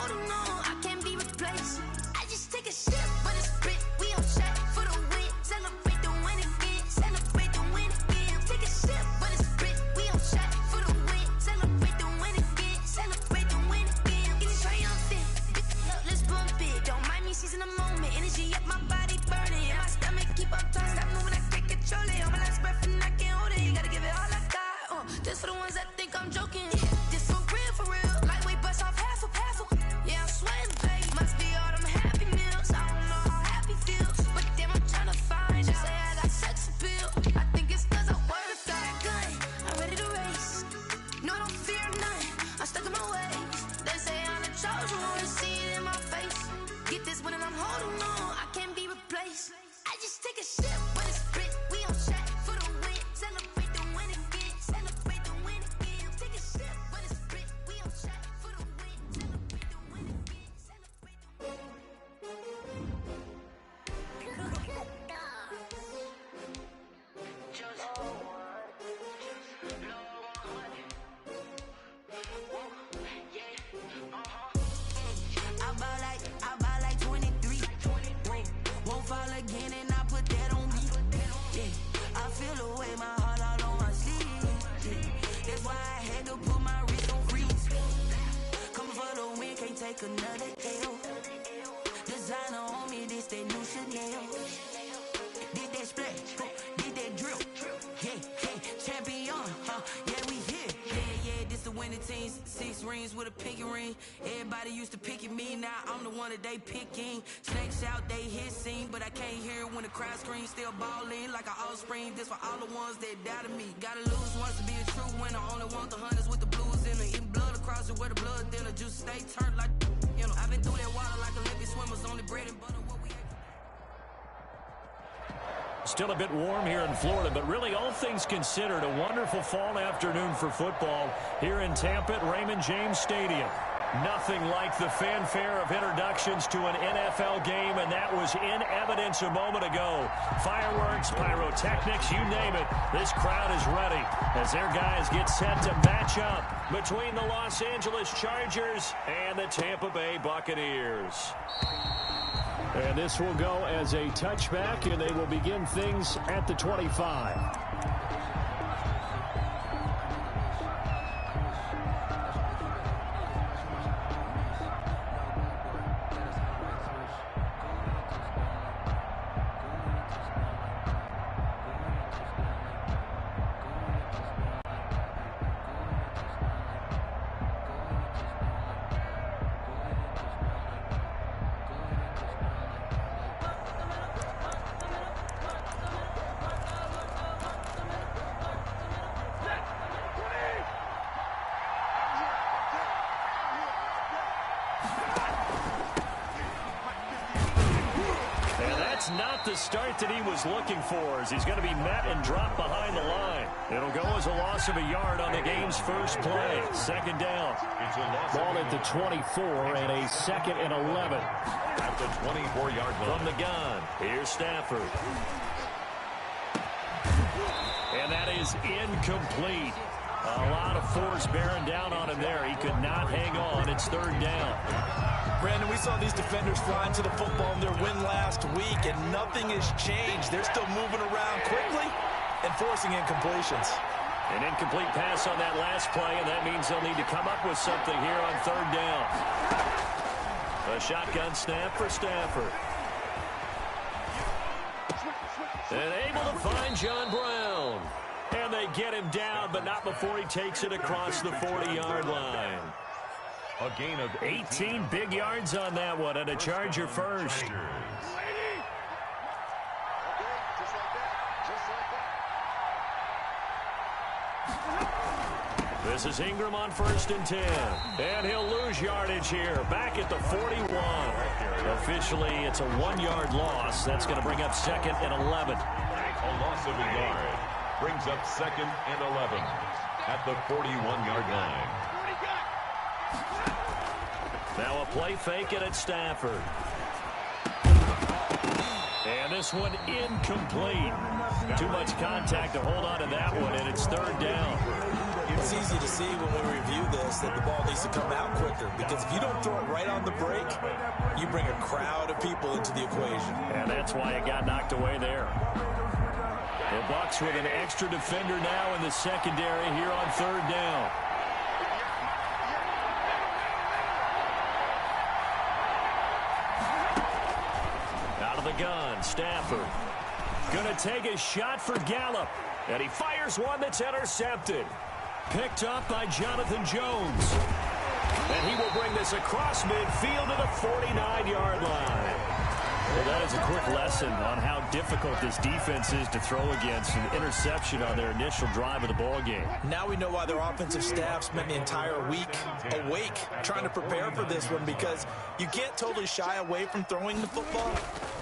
holding on, I can't be replaced. I just take a sip, but it's spit. We on shot for the win. Celebrate the win again. Celebrate the win again. Take a sip, but it's spit. We on shot for the win. Celebrate the win again. Celebrate the win again. Getting triumphant. Let's bump it. Don't mind me seizing the moment. Energy up my body burning. And my stomach keep up tight. Stop moving, I can't control it. On my last breath and I can't hold it. You gotta give it all I got. This for the ones that think I'm joking. This for real. Lightweight bust off half a. Yeah, I'm sweating, babe. Must be all them happy meals. I don't know how happy feels, but damn, I'm trying to find. She say I got sex appeal. I think it's 'cause I wear a fat gun. I'm ready to race. No, I don't fear none. I'm stuck in my ways. They say I'm the chosen one. See it in my face. Get this when I'm holding on. I can't be replaced. I just take a sip, but it's spit. We on shot for the win. Celebrate the win again. Celebrate the win again. Take a sip, but it's spit. We on shot for the win. Celebrate the win again. Celebrate the win. I buy like 23. Won't fall again and I put that on me. Yeah, I feel the way, my heart all on my sleeve. Yeah, that's why I had to put my wrist on freeze. Coming for the win, can't take another L. Designer on me, this that new Chanel. Did that splash, did that drill. Yeah, champion, yeah, we here. Yeah, this the winning team. 6 rings with a pinky ring. Everybody used to pick at me, now I'm the one that they picking. Snakes out, they hit scene, but I can't hear it when the crowd screams. Still ballin' like an offspring. This for all the ones that doubted me. Gotta lose once to be a true winner. Only want the hunters with the blues in it. Eating blood across it where the blood thinner. Juice stay turned like, you know. I've been through that water like Olympic swimmers. Only bread and butter, what we ate. Still a bit warm here in Florida, but really all things considered, a wonderful fall afternoon for football here in Tampa at Raymond James Stadium. Nothing like the fanfare of introductions to an NFL game, and that was in evidence a moment ago. Fireworks, pyrotechnics, you name it. This crowd is ready as their guys get set to match up between the Los Angeles Chargers and the Tampa Bay Buccaneers. And this will go as a touchback, and they will begin things at the 25. Not the start that he was looking for, as he's going to be met and dropped behind the line. It'll go as a loss of a yard on the game's first play. Second down. Ball at the 24 and a 2nd and 11. At the 24-yard line. From the gun, here's Stafford. And that is incomplete. A lot of force bearing down on him there. He could not hang on. It's 3rd down. Brandon, we saw these defenders fly into the football in their win last week, and nothing has changed. They're still moving around quickly and forcing incompletions. An incomplete pass on that last play, and that means they'll need to come up with something here on 3rd down. A shotgun snap for Stafford. And able to find John Brown. And they get him down, but not before he takes it across the 40-yard line. A gain of 18 big yards on that one, and a Charger first. This is Ingram on 1st and 10. And he'll lose yardage here. Back at the 41. Officially, it's a 1-yard loss. That's going to bring up 2nd and 11. A loss of a yard brings up 2nd and 11 at the 41-yard line. Now a play fake it at Stafford. And this one incomplete. Too much contact to hold on to that one, and it's 3rd down. It's easy to see when we review this that the ball needs to come out quicker, because if you don't throw it right on the break, you bring a crowd of people into the equation. And that's why it got knocked away there. The Bucs with an extra defender now in the secondary here on third down. Out of the gun, Stafford. Going to take a shot for Gallup. And he fires one that's intercepted. Picked up by Jonathan Jones. And he will bring this across midfield to the 49-yard line. Well, that is a quick lesson on how difficult this defense is to throw against. An interception on their initial drive of the ball game. Now we know why their offensive staff spent the entire week awake trying to prepare for this one, because you can't totally shy away from throwing the football,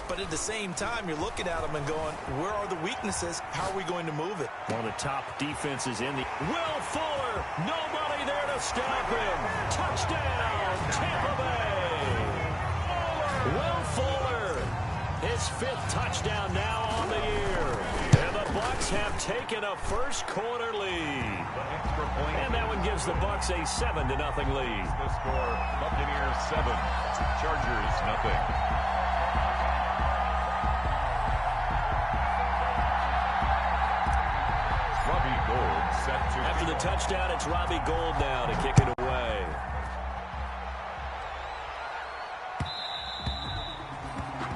but at the same time you're looking at them and going, where are the weaknesses? How are we going to move it? One of the top defenses in the... Will Fuller! Nobody there to stop him! Touchdown, Tampa Bay! Will Fuller! His fifth touchdown now on the year. And the Bucs have taken a first quarter lead. And that one gives the Bucs a 7-0 lead. The score, Buccaneers 7, Chargers 0. Robbie Gould set to... After the touchdown, it's Robbie Gould now to kick it away.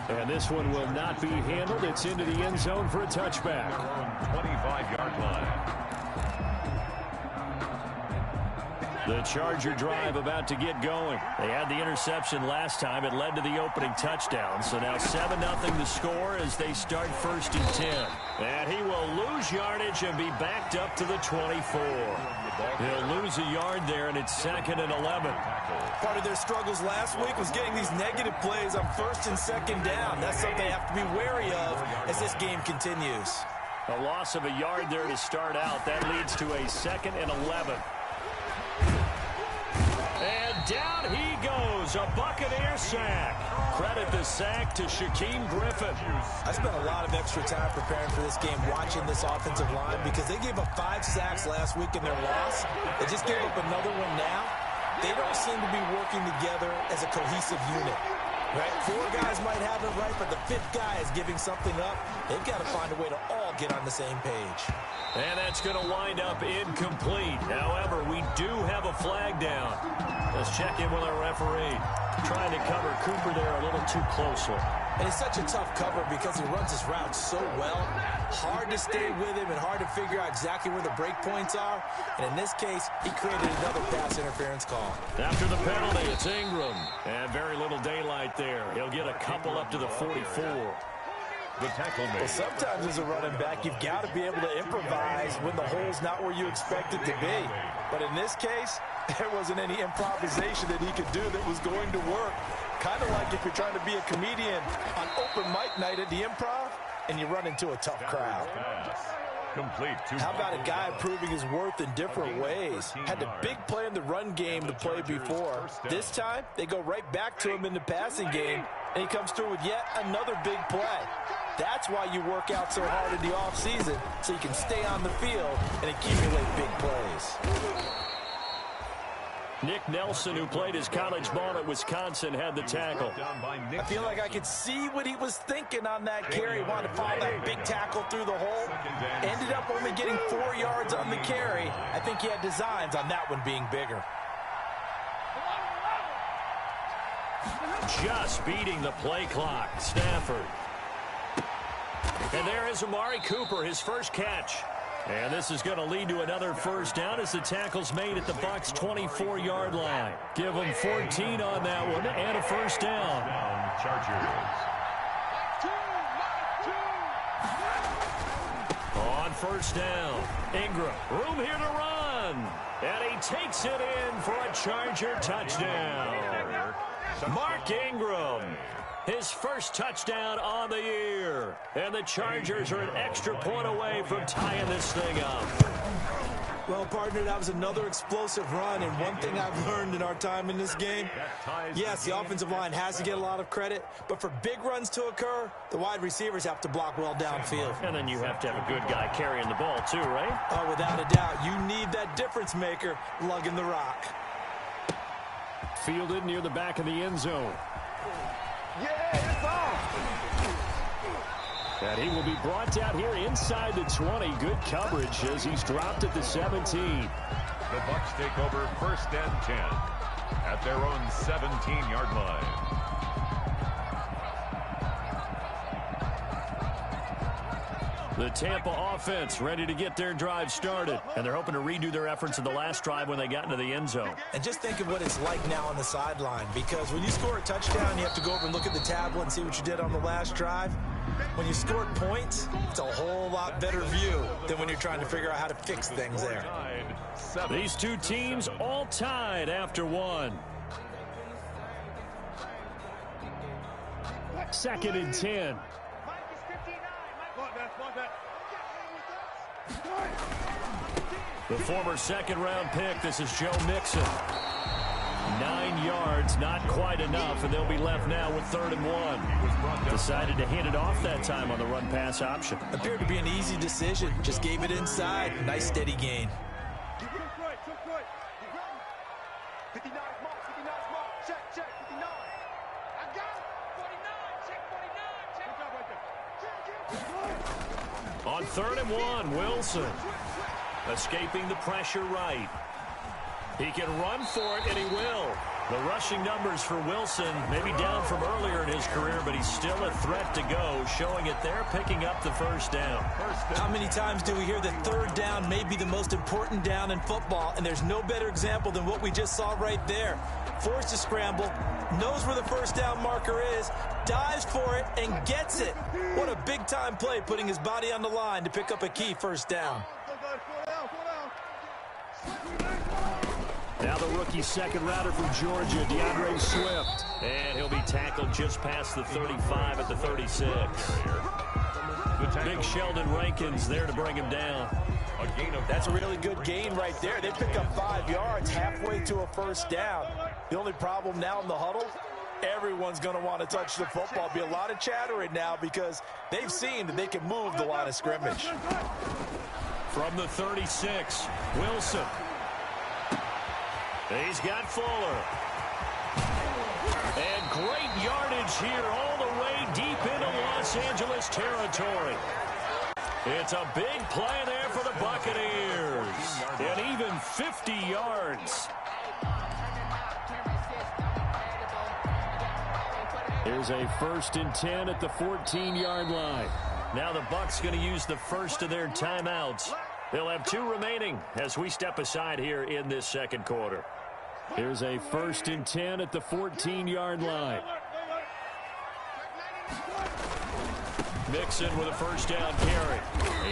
And this one will not be handled. It's into the end zone for a touchback. 25-yard line. The Charger drive about to get going. They had the interception last time. It led to the opening touchdown. So now 7-0 the score as they start 1st and 10. And he will lose yardage and be backed up to the 24. He'll lose a yard there, and it's 2nd and 11. Part of their struggles last week was getting these negative plays on 1st and 2nd down. That's something they have to be wary of as this game continues. A loss of a yard there to start out. That leads to a 2nd and 11. And down he goes, a Buccaneer sack. Credit the sack to Shaquem Griffin. I spent a lot of extra time preparing for this game, watching this offensive line, because they gave up 5 sacks last week in their loss. They just gave up another one now. They don't seem to be working together as a cohesive unit. Right? 4 guys might have it right, but the 5th guy is giving something up. They've got to find a way to all get on the same page. And that's going to wind up incomplete. However, we do have a flag down. Let's check in with our referee. Trying to cover Cooper there a little too closely. And it's such a tough cover because he runs his route so well. Hard to stay with him and hard to figure out exactly where the break points are. And in this case, he created another pass interference call. After the penalty, it's Ingram. And very little daylight there. He'll get a couple up to the 44. The tackle made. Well, sometimes as a running back, you've got to be able to improvise when the hole's not where you expect it to be. But in this case, there wasn't any improvisation that he could do that was going to work. Kind of like if you're trying to be a comedian on open mic night at the Improv and you run into a tough crowd. Complete. How about a guy proving his worth in different ways? Had the big play in the run game to play before. This time, they go right back to him in the passing game, and he comes through with yet another big play. That's why you work out so hard in the offseason, so you can stay on the field and accumulate big plays. Nick Nelson, who played his college ball at Wisconsin, had the tackle. I feel like I could see what he was thinking on that carry. Wanted to follow that big tackle through the hole. Ended up only getting 4 yards on the carry. I think he had designs on that one being bigger. Just beating the play clock. Stafford. And there is Amari Cooper, his first catch. And this is going to lead to another first down as the tackle's made at the Bucs' 24-yard line. Give them 14 on that one and a first down. Chargers. On first down, Ingram, room here to run. And he takes it in for a Charger touchdown. Mark Ingram, his first touchdown on the year. And the Chargers are an extra point away from tying this thing up. Well, partner, that was another explosive run, and one thing I've learned in our time in this game, yes, the offensive line has to get a lot of credit, but for big runs to occur, the wide receivers have to block well downfield. And then you have to have a good guy carrying the ball too, right? Oh, without a doubt. You need that difference maker lugging the rock. Fielded near the back of the end zone. Yeah, it's on. And he will be brought down here inside the 20. Good coverage as he's dropped at the 17. The Bucs take over 1st and 10 at their own 17-yard line. The Tampa offense ready to get their drive started. And they're hoping to redo their efforts in the last drive when they got into the end zone. And just think of what it's like now on the sideline, because when you score a touchdown, you have to go over and look at the tablet and see what you did on the last drive. When you scored points, it's a whole lot better view than when you're trying to figure out how to fix things there. These two teams all tied after one. 2nd and 10. The former second-round pick, this is Joe Mixon. 9 yards, not quite enough, and they'll be left now with 3rd and 1. Decided to hand it off that time on the run-pass option. Appeared to be an easy decision. Just gave it inside. Nice, steady gain. On 3rd and 1, Wilson escaping the pressure right. He can run for it, and he will. The rushing numbers for Wilson maybe down from earlier in his career, but he's still a threat to go, showing it there, picking up the 1st down. How many times do we hear that 3rd down may be the most important down in football, and there's no better example than what we just saw right there. Forced to scramble, knows where the 1st down marker is, dives for it, and gets it. What a big-time play, putting his body on the line to pick up a key 1st down. Now the rookie second-rounder from Georgia, DeAndre Swift. And he'll be tackled just past the 35 at the 36. Big Sheldon Rankins there to bring him down. That's a really good gain right there. They pick up 5 yards halfway to a 1st down. The only problem now in the huddle, everyone's going to want to touch the football. Be a lot of chattering now because they've seen that they can move the line of scrimmage. From the 36, Wilson. He's got Fuller. And great yardage here all the way deep into Los Angeles territory. It's a big play there for the Buccaneers. And even 50 yards. Here's a 1st and 10 at the 14-yard line. Now the Bucs going to use the first of their timeouts. They'll have 2 remaining as we step aside here in this 2nd quarter. Here's a 1st and 10 at the 14-yard line. Mixon with a 1st down carry.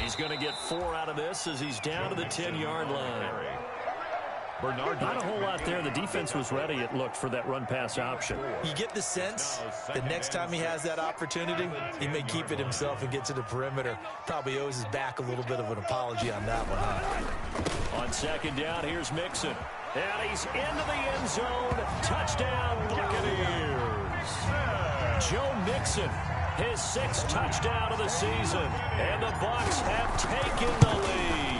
He's going to get 4 out of this as he's down to the 10-yard line. Not a whole lot there. The defense was ready, it looked, for that run-pass option. You get the sense that next time he has that opportunity, he may keep it himself and get to the perimeter. Probably owes his back a little bit of an apology on that one, huh? On 2nd down, here's Mixon. And he's into the end zone. Touchdown, Buccaneers. Joe Mixon, his 6th touchdown of the season. And the Bucs have taken the lead.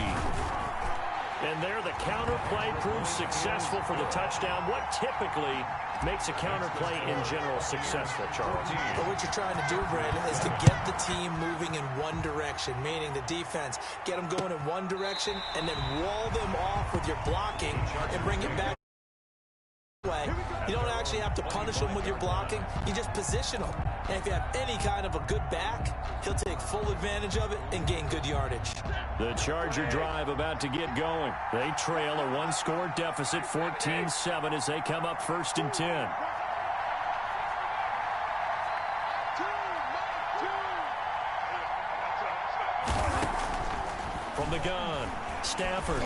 And there the counter play proves successful for the touchdown. What typically makes a counter play in general successful, Charles? But what you're trying to do, Brandon, is to get the team moving in one direction, meaning the defense, get them going in one direction and then wall them off with your blocking and bring it back. You don't actually have to punish them with your blocking. You just position them. And if you have any kind of a good back, he'll take full advantage of it and gain good yardage. The Charger drive about to get going. They trail a 1-score deficit, 14-7, as they come up 1st and 10. From the gun, Stafford.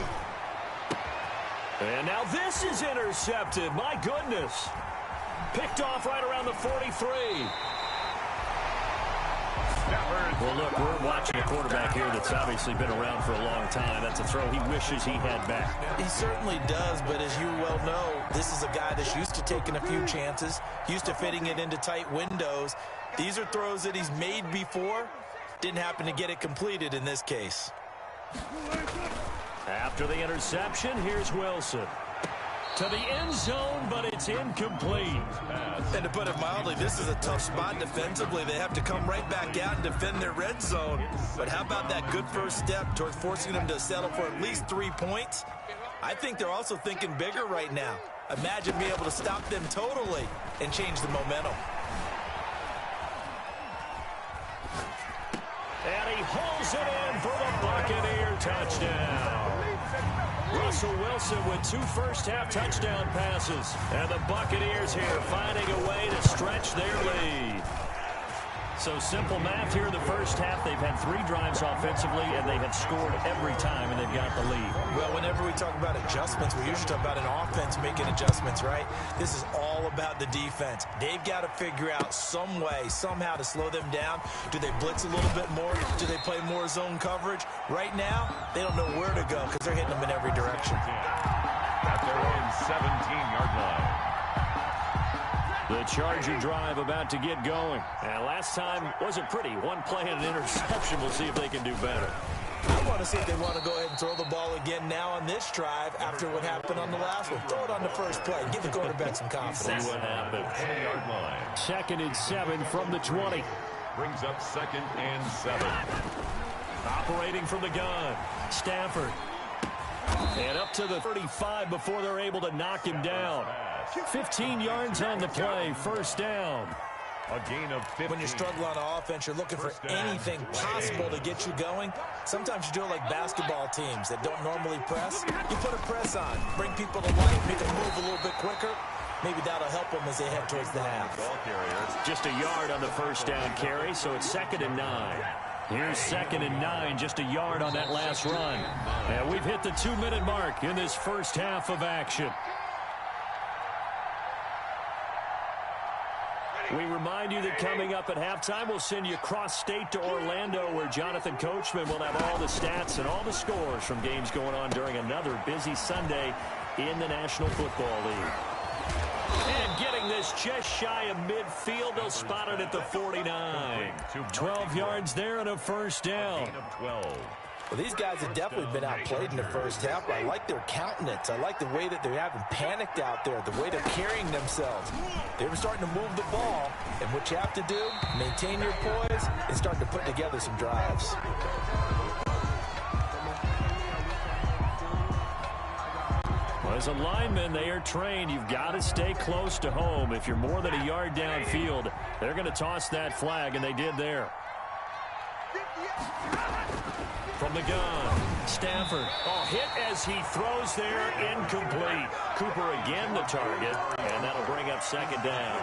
And now this is intercepted. My goodness. Picked off right around the 43. Well, look, we're watching a quarterback here that's obviously been around for a long time. That's a throw he wishes he had back. He certainly does, but as you well know, this is a guy that's used to taking a few chances, used to fitting it into tight windows. These are throws that he's made before. Didn't happen to get it completed in this case. After the interception, here's Wilson. To the end zone, but it's incomplete. And to put it mildly, this is a tough spot defensively. They have to come right back out and defend their red zone. But how about that good first step towards forcing them to settle for at least 3 points? I think they're also thinking bigger right now. Imagine being able to stop them totally and change the momentum. And he holds it in for the Buccaneer touchdown. Russell Wilson with 2 first-half touchdown passes. And the Buccaneers here finding a way to stretch their lead. So simple math here in the first half. They've had 3 drives offensively, and they have scored every time, and they've got the lead. Well, whenever we talk about adjustments, we usually talk about an offense making adjustments, right? This is all about the defense. They've got to figure out some way, somehow to slow them down. Do they blitz a little bit more? Do they play more zone coverage? Right now, they don't know where to go because they're hitting them in every direction. At their own 17-yard line. The Charger drive about to get going. And last time wasn't pretty. 1 play and an interception. We'll see if they can do better. I want to see if they want to go ahead and throw the ball again now on this drive after what happened on the last one. Throw it on the first play. Give the quarterback some confidence. See what happens. 20-yard line. 2nd and 7 from the 20. Brings up 2nd and 7. Operating from the gun. Stafford. And up to the 35 before they're able to knock him down. 15 yards on the play. First down. A gain of 15. When you struggle on offense, you're looking for anything possible to get you going. Sometimes you do it like basketball teams that don't normally press. You put a press on, bring people to life, make them move a little bit quicker. Maybe that'll help them as they head towards the half. Just a yard on the first down carry, so it's 2nd and 9. Here's 2nd and 9, just a yard on that last run. And we've hit the 2-minute mark in this first half of action. We remind you that coming up at halftime, we'll send you cross-state to Orlando, where Jonathan Coachman will have all the stats and all the scores from games going on during another busy Sunday in the National Football League. And getting this just shy of midfield, they'll spot it at the 49. 12 yards there and a first down. Well, these guys have definitely been outplayed in the first half, but I like their countenance. I like the way that they're having panicked out there, the way they're carrying themselves. They were starting to move the ball, and what you have to do, maintain your poise, and start to put together some drives. Well, as a lineman, they are trained. You've got to stay close to home. If you're more than a yard downfield, they're going to toss that flag, and they did there. From the gun, Stafford. Oh, hit as he throws there, incomplete. Cooper again the target, and that'll bring up 2nd down.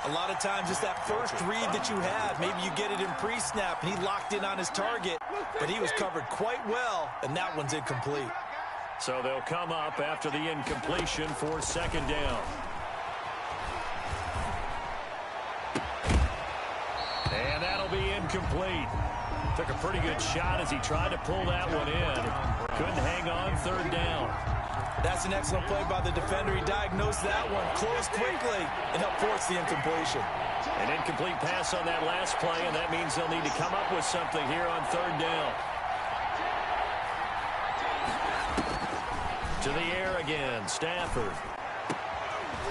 A lot of times it's that first read that you have. Maybe you get it in pre-snap, and he locked in on his target, but he was covered quite well, and that one's incomplete. So they'll come up after the incompletion for 2nd down. And that'll be incomplete. Took a pretty good shot as he tried to pull that one in. Couldn't hang on 3rd down. That's an excellent play by the defender. He diagnosed that one, closed quickly, and helped force the incompletion. An incomplete pass on that last play, and that means they'll need to come up with something here on 3rd down. To the air again, Stafford.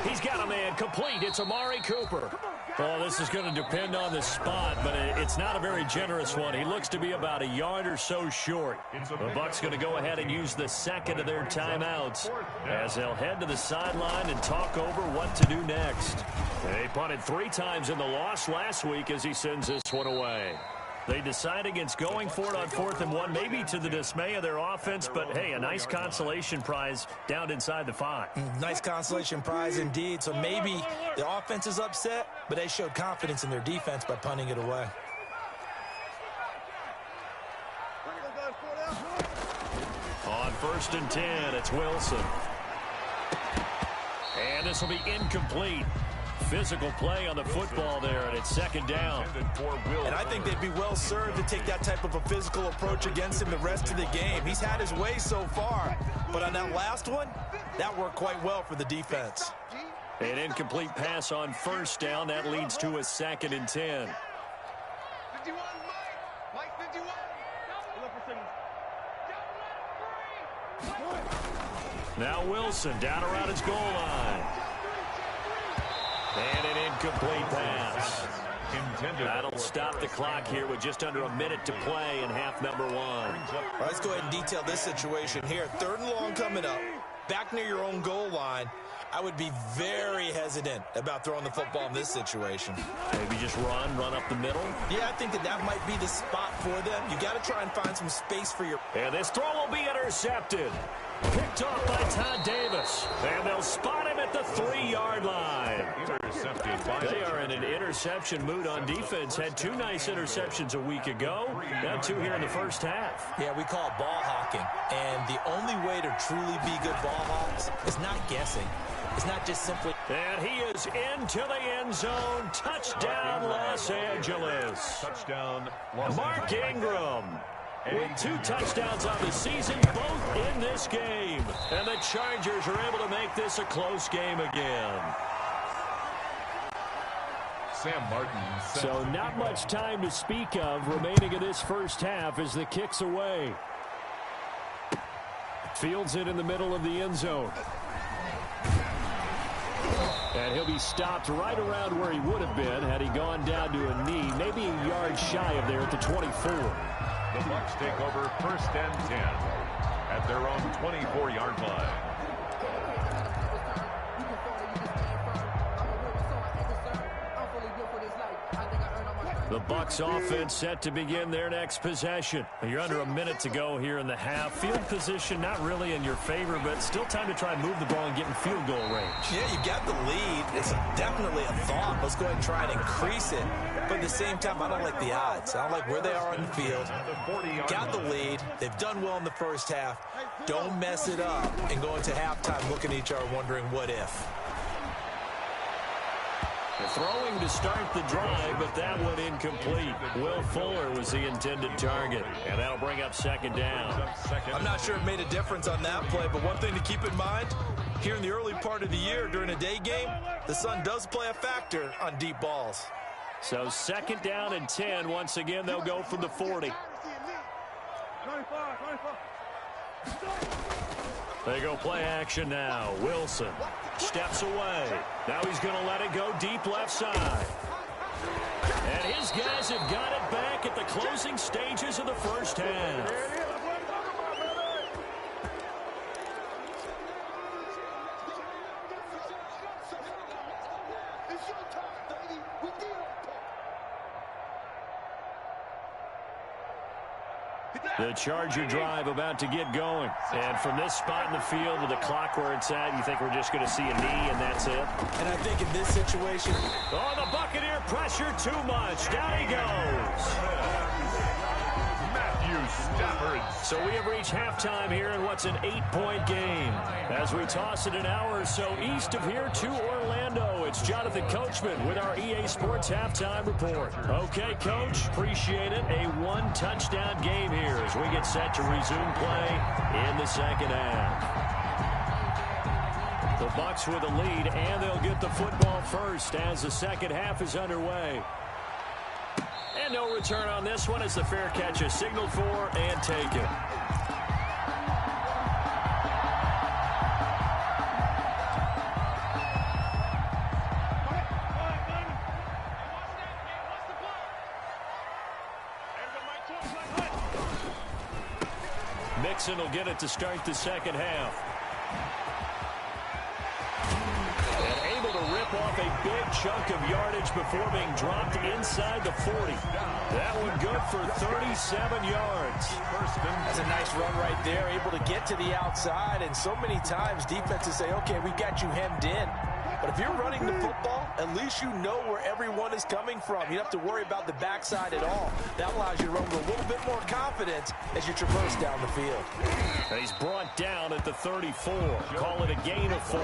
He's got a man complete. It's Amari Cooper. Well, this is going to depend on the spot, but it's not a very generous one. He looks to be about a yard or so short. The Bucs going to go ahead and use the 2nd of their timeouts as they'll head to the sideline and talk over what to do next. They punted 3 times in the loss last week as he sends this one away. They decide against going for it on 4th and 1, maybe to the dismay of their offense, but hey, a nice consolation prize down inside the 5. Nice consolation prize indeed. So maybe the offense is upset, but they showed confidence in their defense by punting it away. On 1st and 10, it's Wilson. And this will be incomplete. Physical play on the football there, and it's second down. And I think they'd be well served to take that type of a physical approach against him the rest of the game. He's had his way so far, but on that last one, that worked quite well for the defense. An incomplete pass on first down. That leads to a 2nd and 10. 51, Mike 51. Now Wilson down around his goal line. And an incomplete pass. That'll stop the clock here with just under a minute to play in half number 1. All right, let's go ahead and detail this situation here. 3rd and long coming up. Back near your own goal line. I would be very hesitant about throwing the football in this situation. Maybe just run up the middle. Yeah, I think that might be the spot for them. You got to try and find some space for your... And this throw will be intercepted. Picked off by Todd Davis. And they'll spot him at the 3-yard line. They are in an interception mood on defense. Had 2 nice interceptions a week ago. Now 2 here in the first half. Yeah, we call it ball hawking. And the only way to truly be good ball hawks is not guessing. It's not just simply... And he is into the end zone. Touchdown, Los Angeles. Touchdown, Mark Ingram with 2 touchdowns on the season, both in this game. And the Chargers are able to make this a close game again. Sam Martin. So not much time to speak of remaining in this first half as the kick's away. Fields it in the middle of the end zone. And he'll be stopped right around where he would have been had he gone down to a knee, maybe a yard shy of there at the 24. The Bucs take over 1st and 10 at their own 24-yard line. The Bucs offense set to begin their next possession. You're under a minute to go here in the half. Field position not really in your favor, but still time to try and move the ball and get in field goal range. Yeah, you got the lead. It's definitely a thought. Let's go ahead and try and increase it. But at the same time, I don't like the odds. I don't like where they are on the field. Got the lead. They've done well in the first half. Don't mess it up and go into halftime looking at each other wondering what if. Throwing to start the drive, but that one incomplete. Will Fuller was the intended target, and that'll bring up 2nd down. I'm not sure it made a difference on that play, but one thing to keep in mind, here in the early part of the year during a day game, the sun does play a factor on deep balls. So 2nd down and 10. Once again, they'll go from the 40. They go play action now. Wilson steps away. Now he's going to let it go deep left side. And his guys have got it back at the closing stages of the first half. The Charger drive about to get going. And from this spot in the field with the clock where it's at, you think we're just going to see a knee and that's it? And I think in this situation... Oh, the Buccaneer pressure too much. Down he goes. Stafford. So we have reached halftime here in what's an 8-point game. As we toss it an hour or so east of here to Orlando, it's Jonathan Coachman with our EA Sports Halftime Report. Okay, Coach, appreciate it. A 1-touchdown game here as we get set to resume play in the second half. The Bucs with a lead, and they'll get the football first as the second half is underway. And no return on this one as the fair catch is signaled for and taken. Mixon will get it to start the second half. Rip off a big chunk of yardage before being dropped inside the 40. That one good for 37 yards. That's a nice run right there, able to get to the outside. And so many times defenses say, okay, we got you hemmed in. But if you're running the football, at least you know where everyone is coming from. You don't have to worry about the backside at all. That allows you to run with a little bit more confidence as you traverse down the field. He's brought down at the 34. Call it a gain of 4.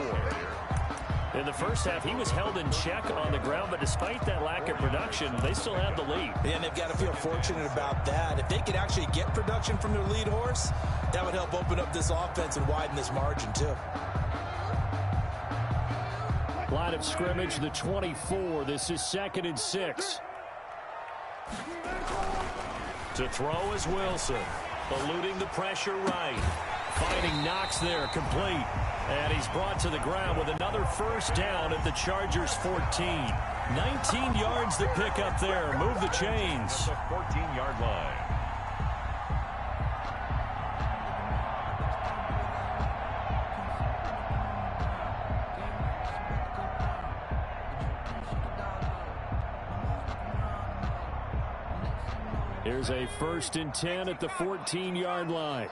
In the first half, he was held in check on the ground, but despite that lack of production, they still have the lead. And they've got to feel fortunate about that. If they could actually get production from their lead horse, that would help open up this offense and widen this margin, too. Line of scrimmage, the 24. This is 2nd and 6. To throw is Wilson. Eluding the pressure right. Finding Knox there, complete. And he's brought to the ground with another first down at the Chargers' 14. 19 yards to pick up there. Move the chains. The 14-yard line. Here's a 1st and 10 at the 14-yard line.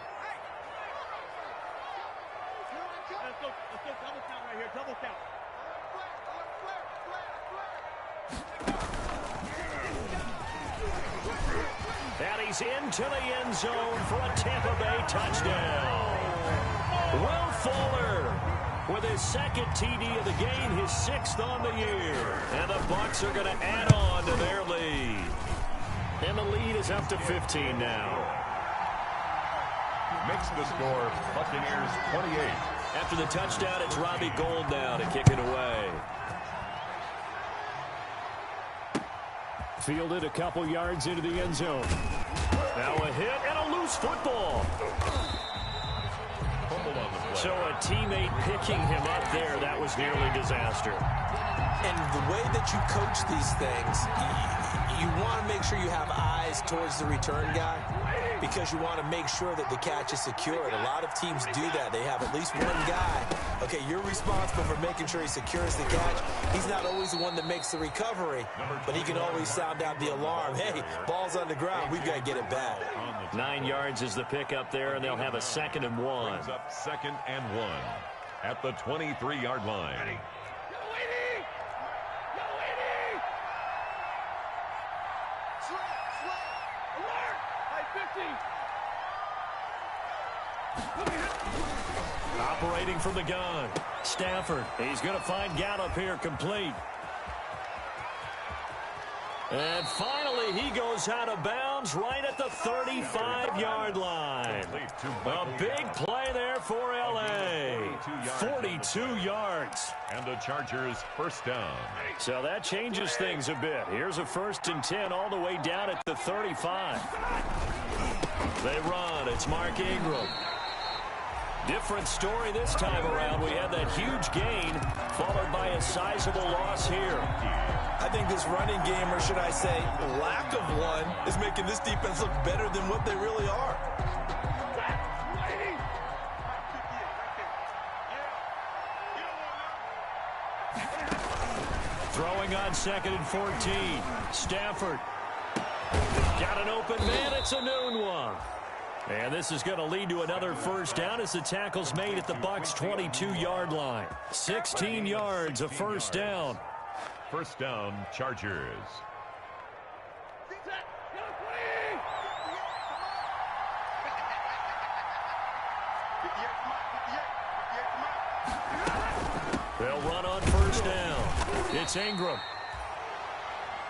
And he's into the end zone for a Tampa Bay touchdown. Will Fuller with his 2nd TD of the game, his 6th on the year. And the Bucs are going to add on to their lead. And the lead is up to 15 now. Makes the score Buccaneers 28. After the touchdown, it's Robbie Gould now to kick it away. Fielded a couple yards into the end zone. Now a hit and a loose football. So a teammate picking him up there, that was nearly disaster. And the way that you coach these things, you want to make sure you have eyes towards the return guy because you want to make sure that the catch is secured. A lot of teams do that. They have at least one guy. Okay, you're responsible for making sure he secures the catch. He's not always the one that makes the recovery, but he can always sound out the alarm. Hey, ball's on the ground. We've got to get it back. 9 yards is the pickup there, and they'll have a 2nd and 1. Brings up 2nd and 1 at the 23-yard line. Operating from the gun. Stafford. He's going to find Gallup here complete. And finally, he goes out of bounds right at the 35-yard line. A big play there for L.A. 42 yards. And the Chargers first down. So that changes things a bit. Here's a 1st and 10 all the way down at the 35. They run. It's Mark Ingram. Different story this time around. We had that huge gain followed by a sizable loss here. I think this running game, or should I say lack of one, is making this defense look better than what they really are. Throwing on 2nd and 14. Stafford. Got an open man. It's a noon one. And this is going to lead to another first down as the tackle's made at the Bucs' 22-yard line. 16 yards, a first down. First down, Chargers. They'll run on first down. It's Ingram.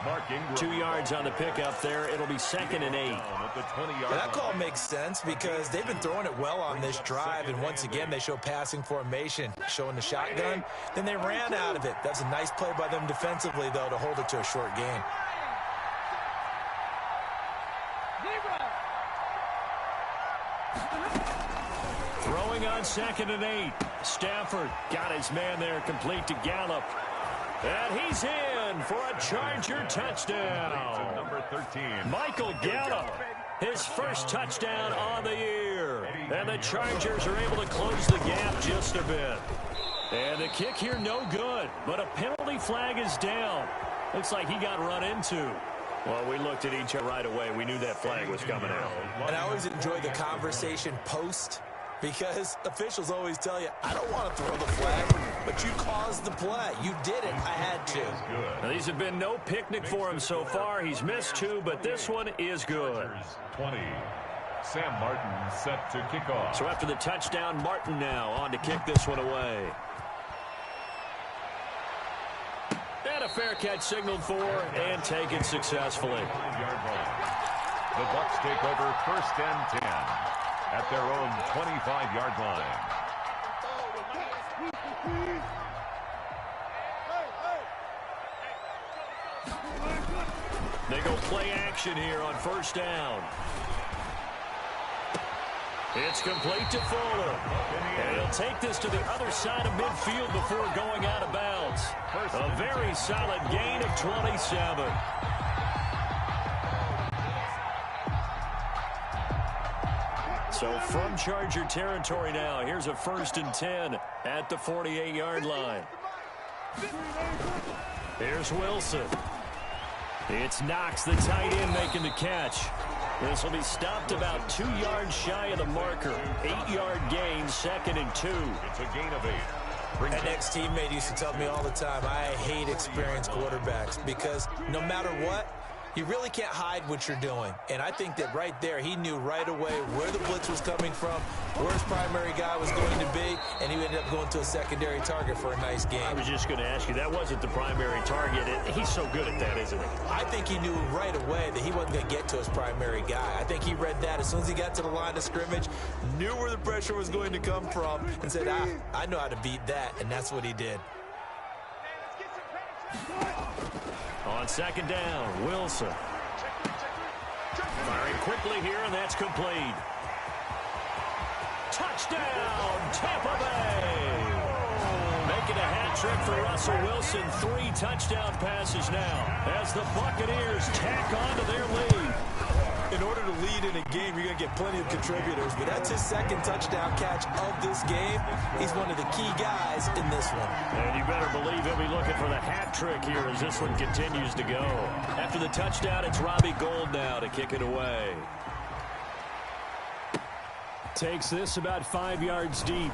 Mark Ingram. 2 yards on the pickup there. It'll be 2nd and 8. That call makes sense because they've been throwing it well on this drive, and once again they show passing formation, showing the shotgun. Then they ran out of it. That's a nice play by them defensively, though, to hold it to a short gain. Throwing on 2nd and 8. Stafford got his man there complete to Gallup. And he's in for a Charger touchdown. Number 13. Michael Gallup, his first touchdown on the year. And the Chargers are able to close the gap just a bit. And the kick here no good, but a penalty flag is down. Looks like he got run into. Well, we looked at each other right away. We knew that flag was coming out. And I always enjoy the conversation post, because officials always tell you, I don't want to throw the flag, but you caused the play. You did it. I had to. Now, these have been no picnic for him so far. He's missed 2, but this one is good. 20. Sam Martin set to kick off. So after the touchdown, Martin now on to kick this one away. a fair catch signaled for and taken successfully. 5-yard line. The Bucs take over 1st and 10 at their own 25-yard line. They go play action here on 1st down. It's complete to Fuller. And he'll take this to the other side of midfield before going out of bounds. A very solid gain of 27. So from Charger territory now, here's a 1st and 10 at the 48-yard line. Here's Wilson. It's Knox, the tight end, making the catch. This will be stopped about 2 yards shy of the marker. 8-yard gain, 2nd and 2. It's a gain of 8. An ex-teammate used to tell me all the time, I hate experienced quarterbacks because no matter what, you really can't hide what you're doing. And I think that right there, he knew right away where the blitz was coming from, where his primary guy was going to be, and he ended up going to a secondary target for a nice game. I was just going to ask you, that wasn't the primary target. He's so good at that, isn't he? I think he knew right away that he wasn't going to get to his primary guy. I think he read that as soon as he got to the line of scrimmage, knew where the pressure was going to come from, and said, I know how to beat that, and that's what he did. On 2nd down, Wilson. Firing quickly here, and that's complete. Touchdown, Tampa Bay! Making a hat trick for Russell Wilson. 3 touchdown passes now as the Buccaneers tack on to their lead. In order to lead in a game, you're going to get plenty of contributors, but that's his 2nd touchdown catch of this game. He's one of the key guys in this one. And you better believe he'll be looking for the hat trick here as this one continues to go. After the touchdown, it's Robbie Gould now to kick it away. Takes this about 5 yards deep.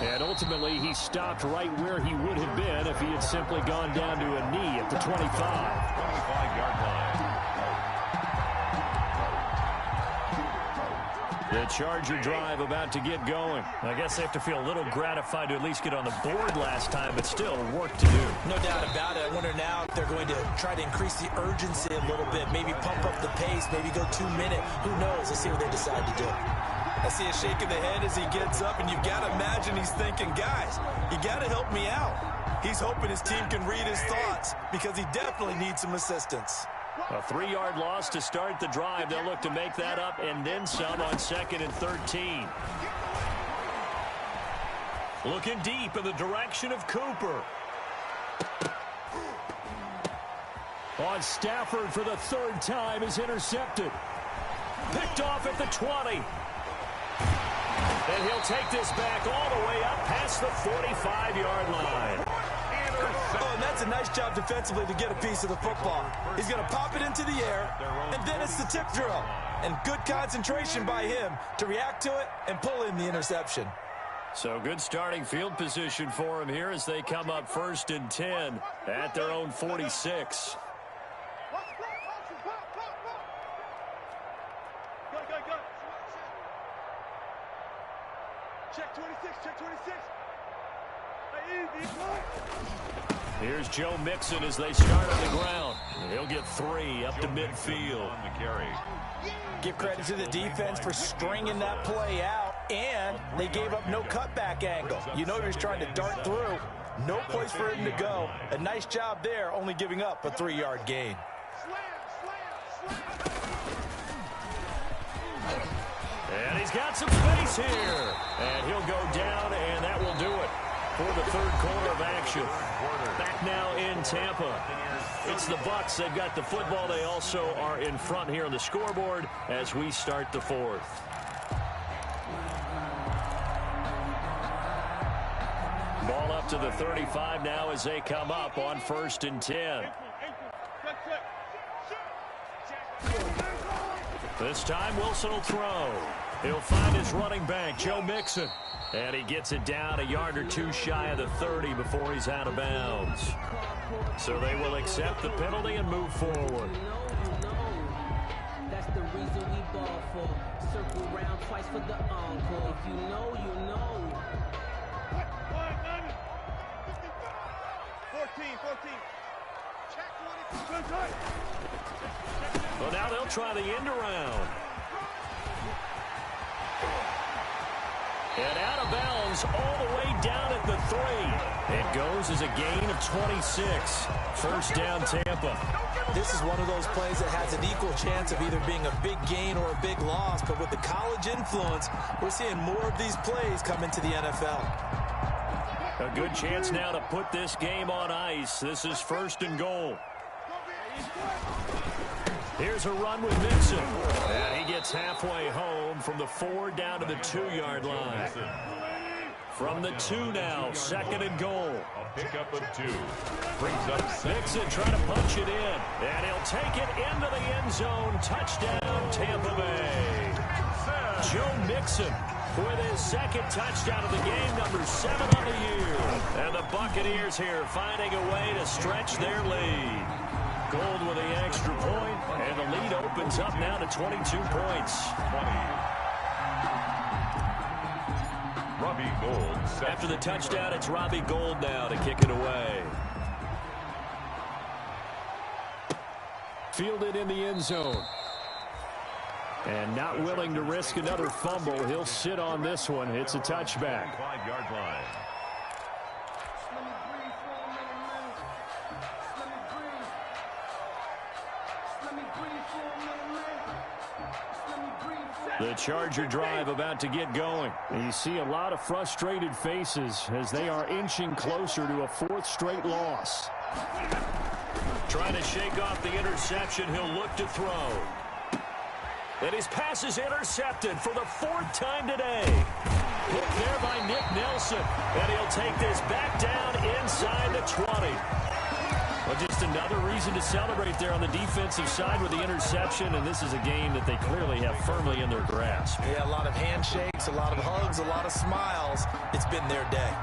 And ultimately, he stopped right where he would have been if he had simply gone down to a knee at the 25. 25-yard line. The Charger drive about to get going. I guess they have to feel a little gratified to at least get on the board last time, but still work to do. No doubt about it. I wonder now if they're going to try to increase the urgency a little bit, maybe pump up the pace, maybe go 2 minute. Who knows? Let's see what they decide to do. I see a shake of the head as he gets up, and you've got to imagine he's thinking, guys, you got to help me out. He's hoping his team can read his thoughts because he definitely needs some assistance. A 3-yard loss to start the drive. They'll look to make that up and then some on 2nd and 13. Looking deep in the direction of Cooper. On Stafford for the 3rd time is intercepted. Picked off at the 20. And he'll take this back all the way up past the 45-yard line. Oh, and that's a nice job defensively to get a piece of the football. He's going to pop it into the air, and then it's the tip drill. And good concentration by him to react to it and pull in the interception. So good starting field position for him here as they come up 1st and 10 at their own 46. Check 26, check 26. Here's Joe Mixon as they start on the ground. He'll get 3 up to midfield. On the carry. Give credit to the defense for stringing that play out, and they gave up no cutback angle. You know he was trying to dart through. No place for him to go. A nice job there, only giving up a 3-yard gain. And he's got some space here. And he'll go down, and that will do it for the 3rd quarter of action. Back now in Tampa. It's the Bucs. They've got the football. They also are in front here on the scoreboard as we start the 4th. Ball up to the 35 now as they come up on 1st and 10. This time Wilson will throw. He'll find his running back, Joe Mixon. And he gets it down a yard or 2 shy of the 30 before he's out of bounds. So they will accept the penalty and move forward. That's the reason we ball for. Circle round twice for the encore. If you know, you know. Well, now they'll try the end around. And out of bounds all the way down at the 3. It goes as a gain of 26. First down, Tampa. This is one of those plays that has an equal chance of either being a big gain or a big loss. But with the college influence, we're seeing more of these plays come into the NFL. A good chance now to put this game on ice. This is first and goal. Here's a run with Mixon. And he gets halfway home from the 4 down to the 2-yard line. From the 2 now, second and goal. A pickup of 2. Brings up Mixon trying to punch it in. And he'll take it into the end zone. Touchdown, Tampa Bay. Joe Mixon with his second touchdown of the game, number 7 on the year. And the Buccaneers here finding a way to stretch their lead. Gold with the extra point, and the lead opens up now to 22 points. 20. Robbie Gould. After the touchdown, it's Robbie Gould now to kick it away. Fielded in the end zone. And not willing to risk another fumble, he'll sit on this one. It's a touchback. 5-yard line. The Charger drive about to get going. You see a lot of frustrated faces as they are inching closer to a 4th straight loss. Trying to shake off the interception, he'll look to throw. And his pass is intercepted for the 4th time today. Hit there by Nick Nelson. And he'll take this back down inside the 20. Well, just another reason to celebrate there on the defensive side with the interception, and this is a game that they clearly have firmly in their grasp. Yeah, a lot of handshakes, a lot of hugs, a lot of smiles. It's been their day.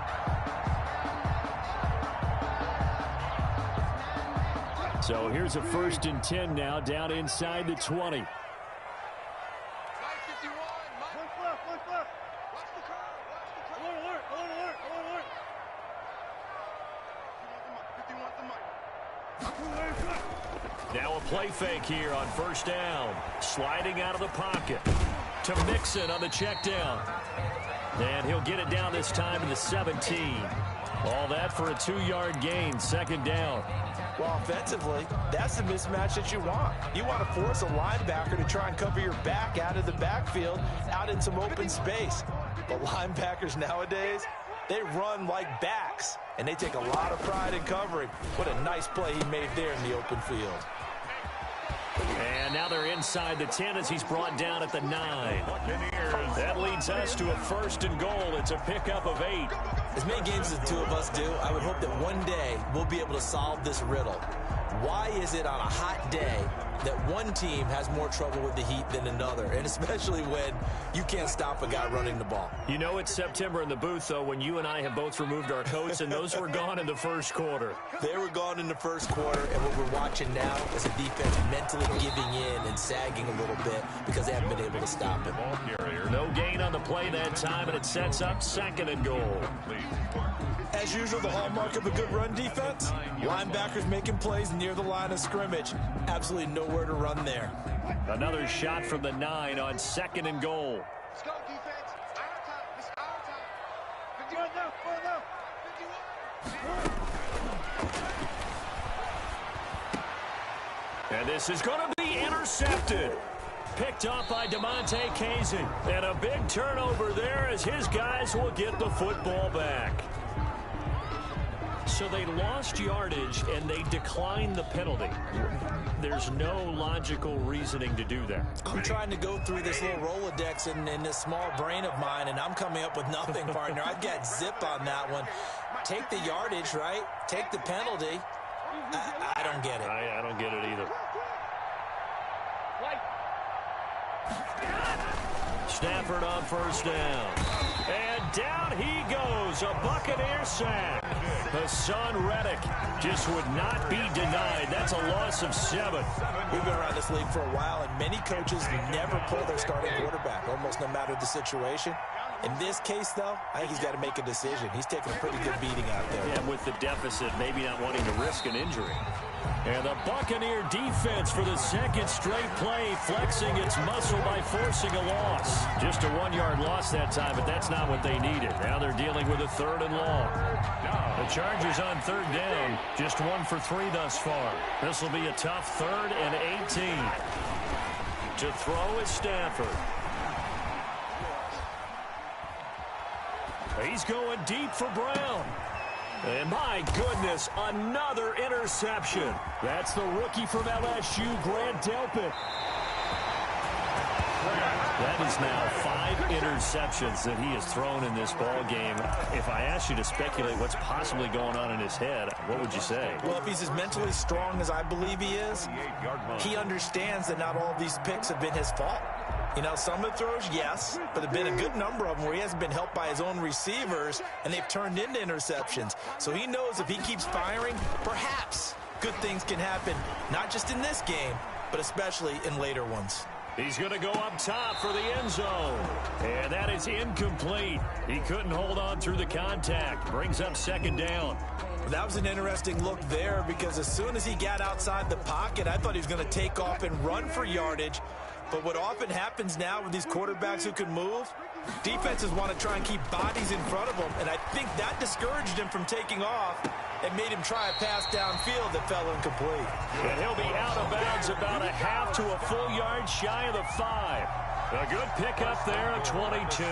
So here's a 1st and 10 now, down inside the 20. Now a play fake here on 1st down. Sliding out of the pocket to Mixon on the check down. And he'll get it down this time to the 17. All that for a 2-yard gain, 2nd down. Well, offensively, that's the mismatch that you want. You want to force a linebacker to try and cover your back out of the backfield, out in some open space. But linebackers nowadays, they run like backs, and they take a lot of pride in covering. What a nice play he made there in the open field. And now they're inside the 10 as he's brought down at the 9. That leads us to a 1st and goal. It's a pickup of 8. As many games as the two of us do, I would hope that one day we'll be able to solve this riddle. Why is it on a hot day that one team has more trouble with the heat than another, and especially when you can't stop a guy running the ball? You know it's September in the booth, though, when you and I have both removed our coats, and those were gone in the 1st quarter. They were gone in the 1st quarter, and what we're watching now is a defense mentally giving in and sagging a little bit because they haven't been able to stop him. No gain on the play that time, and it sets up 2nd and goal. As usual, the hallmark of a good run defense, linebackers making plays near the line of scrimmage. Absolutely nowhere to run there. Another shot from the 9 on 2nd and goal. Let's go, defense. Our time. It's our time. 51 now. 51. And this is going to be intercepted. Picked off by DeMonte Casey. And a big turnover there as his guys will get the football back. So they lost yardage and they declined the penalty. There's no logical reasoning to do that. I'm trying to go through this little Rolodex in this small brain of mine, and I'm coming up with nothing, partner. I've got zip on that one. Take the yardage, right? Take the penalty. I don't get it. I don't get it either. Stafford on 1st down. And down he goes. A Buccaneer sack. Hassan Reddick just would not be denied. That's a loss of 7. We've been around this league for a while, and many coaches never pull their starting quarterback, almost no matter the situation. In this case, though, I think he's got to make a decision. He's taking a pretty good beating out there. Yeah, with the deficit, maybe not wanting to risk an injury. And the Buccaneer defense for the second straight play, flexing its muscle by forcing a loss. Just a 1-yard loss that time, but that's not what they needed. Now they're dealing with a 3rd and long. The Chargers on 3rd down, just 1 for 3 thus far. This will be a tough 3rd and 18. To throw is Stafford. He's going deep for Brown. And my goodness, another interception. That's the rookie from LSU, Grant Delpit. That is now 5 interceptions that he has thrown in this ball game. If I asked you to speculate what's possibly going on in his head, what would you say? Well, if he's as mentally strong as I believe he is, he understands that not all these picks have been his fault. You know, some of the throws, yes, but there have been a good number of them where he hasn't been helped by his own receivers, and they've turned into interceptions. So he knows if he keeps firing, perhaps good things can happen, not just in this game, but especially in later ones. He's going to go up top for the end zone. And that is incomplete. He couldn't hold on through the contact. Brings up 2nd down. That was an interesting look there because as soon as he got outside the pocket, I thought he was going to take off and run for yardage. But what often happens now with these quarterbacks who can move, defenses want to try and keep bodies in front of them, and I think that discouraged him from taking off and made him try a pass downfield that fell incomplete. And he'll be out of bounds about a half to a full yard shy of the 5. A good pickup there at 22.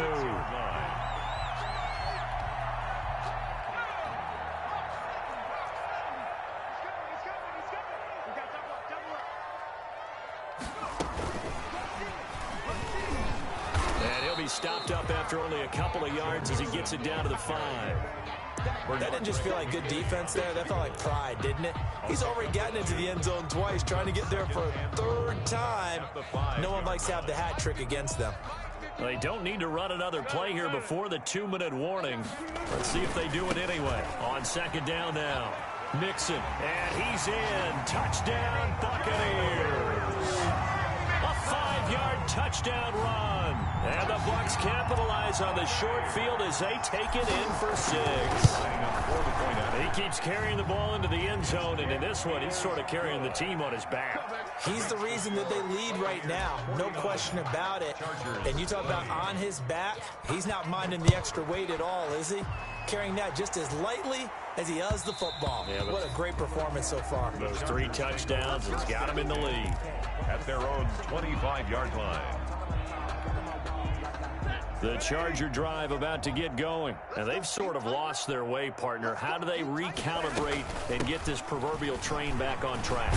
Stopped up after only a couple of yards as he gets it down to the 5. That didn't just feel like good defense there. That felt like pride, didn't it? He's already gotten into the end zone twice, trying to get there for a 3rd time. No one likes to have the hat trick against them. They don't need to run another play here before the 2-minute warning. Let's see if they do it anyway. On 2nd down now. Mixon, and he's in. Touchdown, Buccaneers. A 5-yard touchdown run. And the Bucs capitalize on the short field as they take it in for 6. He keeps carrying the ball into the end zone, and in this one, he's sort of carrying the team on his back. He's the reason that they lead right now. No question about it. And you talk about on his back, he's not minding the extra weight at all, is he? Carrying that just as lightly as he does the football. Yeah, what a great performance so far. Those 3 touchdowns has got him in the lead. At their own 25-yard line. The Charger drive about to get going. And they've sort of lost their way, partner. How do they recalibrate and get this proverbial train back on track?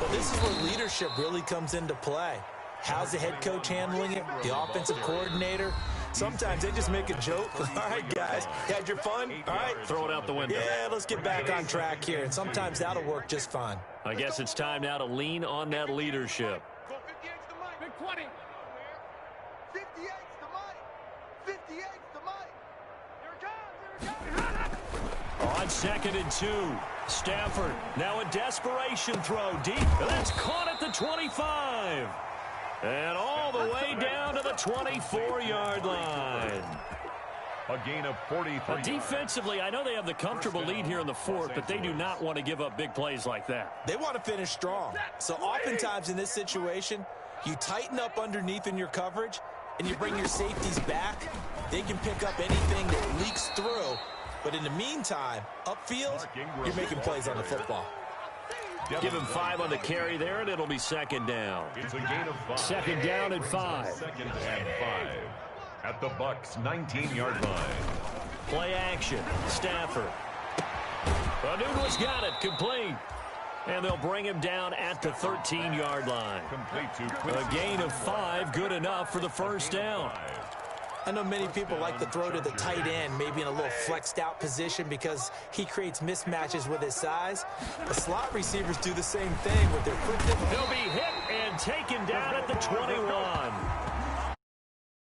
Well, this is where leadership really comes into play. How's the head coach handling it? The offensive coordinator? Sometimes they just make a joke. All right, guys, you had your fun? All right. Throw it out the window. Yeah, let's get back on track here. And sometimes that'll work just fine. I guess it's time now to lean on that leadership. Go 58's the mic. Big 20. 58's the mic. 58's the mic. Here it comes. On 2nd and 2, Stafford now a desperation throw deep. And that's caught at the 25. And all the way down to the 24-yard line. A gain of 43. Defensively, I know they have the comfortable lead here in the 4th, but they do not want to give up big plays like that. They want to finish strong. So oftentimes in this situation, you tighten up underneath in your coverage, and you bring your safeties back. They can pick up anything that leaks through. But in the meantime, upfield, you're making plays on the football. Give him 5 on the carry there, and it'll be 2nd down. It's a gain of 5. 2nd down and 5. 2nd and 5. At the Bucs' 19-yard line. Play action. Stafford. Newton's got it. Complete. And they'll bring him down at the 13-yard line. Complete to A gain of 5, good enough for the 1st down. I know many people like to throw to the tight end, maybe in a little flexed out position because he creates mismatches with his size. The slot receivers do the same thing with their quickness. He'll be hit and taken down at the 21.